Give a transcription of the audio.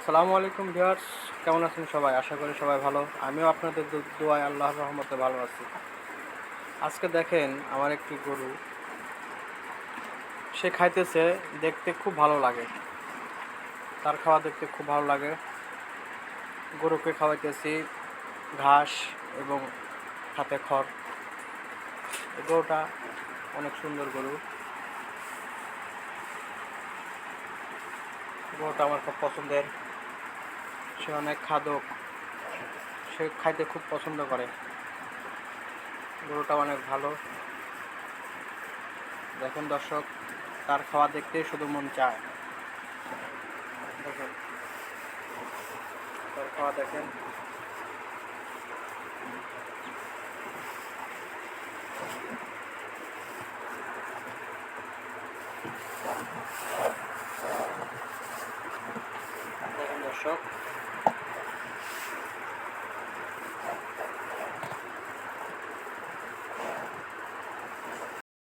আসসালামু আলাইকুম ভিউয়ার্স, কেমন আছেন সবাই? আশা করি সবাই ভালো। আমিও আপনাদের দোয়ায় আল্লাহর রহমতে ভালো আছি। আজকে দেখেন আমার একটি গরু, সে খাইতেছে, দেখতে খুব ভালো লাগে। তার খাওয়া দেখতে খুব ভালো লাগে। গরুকে খাওয়াইতেছি ঘাস এবং সাথে খড়। এই গরুটা অনেক সুন্দর গরু। গরুটা আমার খুব পছন্দের। সে অনেক খাদক, সে খাইতে খুব পছন্দ করে। গরুটা অনেক ভালো। দেখুন দর্শক, তার খাওয়া দেখতেই শুধু মন চায়। দেখেন, তার খাওয়া দেখেন। দেখেন দর্শক।